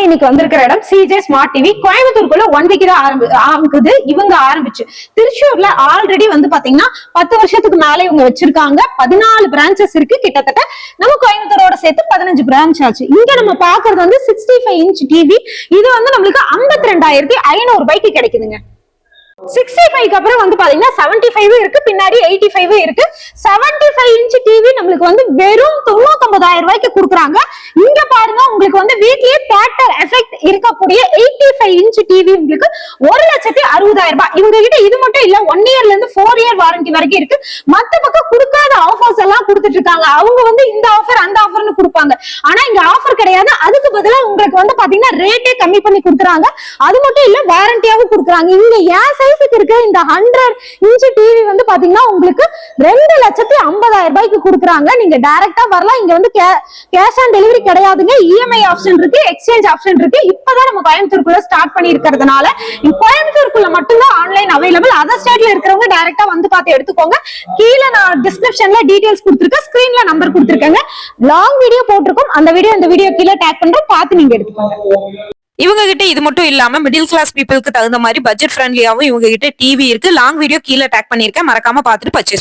இன்னைக்கு வந்திருக்கிற இடம் சிஜே ஸ்மார்ட் டிவி. கோயம்புத்தூருக்குள்ள 1 வீக் தான் ஆகுது இவங்க ஆரம்பிச்சு. திருச்சூர்ல ஆல்ரெடி வந்து பாத்தீங்கன்னா 10 வருஷத்துக்கு மேல இவங்க வச்சிருக்காங்க. 14 பிரான்ச்சஸ் இருக்கு. கிட்டத்தட்ட நம்ம கோயம்புத்தூரோட சேர்த்து 15 பிரான்ச் ஆச்சு. இங்க நம்ம பாக்குறது வந்து 65 இன்ச் டிவி. இது வந்து நம்மளுக்கு 52,500 ரூபாய்க்கு கிடைக்குதுங்க. 65 அப்புறம் வந்து பாத்தீங்கன்னா 75 இருக்கு, பின்னாடி 85 இருக்கு. 75 இன்ச் டிவி நம்மளுக்கு வந்து வெறும் 99,000 ரூபாய்க்கு கொடுக்குறாங்க. இங்க பாருங்க, உங்களுக்கு வந்து வீட்லயே தியேட்டர் எஃபெக்ட் இருக்கக்கூடிய 85 இன்ச் டிவி உங்களுக்கு 1,60,000 ரூபாய். இவங்க கிட்ட இது மட்டும் இல்ல, 1 இயர்ல இருந்து 4 இயர் வாரண்டி வரைக்கும் இருக்கு. மத்த பக்கம் கொடுக்காத ஆஃபர்ஸ் எல்லாம் கொடுத்துட்டு இருக்காங்க. அவங்க வந்து இந்த ஆஃபர் அந்த ஆஃபர்னு கொடுப்பாங்க. ஆனா இங்க ஆஃபர் கிடையாது. அதுக்கு பதிலா உங்களுக்கு வந்து பாத்தீங்கன்னா ரேட்டே கம்மி பண்ணி கொடுக்குறாங்க. அது மட்டும் இல்ல, வாரண்டியாவும் கொடுக்குறாங்க. இங்க ஏன் சைஸுக்கு இருக்க இந்த 100 இன்ச் டிவி வந்து பாத்தீங்கன்னா உங்களுக்கு 2,50,000 ரூபாய்க்கு கொடுக்குறாங்க. நீங்க டைரக்டா வரலாம். இங்க வந்து கேஷ் ஆன் டெலிவரி கிடையாதுங்க. இஎம்ஐ ஆப்ஷன் இருக்கு, எக்ஸ்சேஞ்ச் ஆப்ஷன் இருக்கு. இப்பதான் நம்ம கோயம்புத்தூருக்குள்ள ஸ்டார்ட் பண்ணி இருக்கிறதுனால கோயம்புத்தூருக்குள்ள மட்டும்தான் ஆன்லைன் அவைலபிள். அதர் ஸ்டேட்ல இருக்கிறவங்க டைரக்டா வந்து பார்த்து எடுத்துக்கோங்க. கீழே நான் டிஸ்கிரிப்ஷன்ல டீடைல்ஸ் கொடுத்துருக்கேன், ஸ்கிரீன்ல நம்பர் கொடுத்துருக்கேங்க. லாங் வீடியோ போட்டிருக்கோம், அந்த வீடியோ இந்த வீடியோ கீழே டேக் பண்றோம், பார்த்து நீங்க எடுத்துக்கோங்க. இவங்க கிட்ட இது மட்டும் இல்லாம மிடில் கிளாஸ் பீப்புளுக்கு தகுந்த மாதிரி பட்ஜெட் ஃப்ரெண்ட்லியாவும் இவங்க கிட்ட டிவி இருக்கு. லாங் வீடியோ கீழே டேக் பண்ணிருக்கேன், மறக்காம பார்த்துட்டு பர்ச்சேஸ்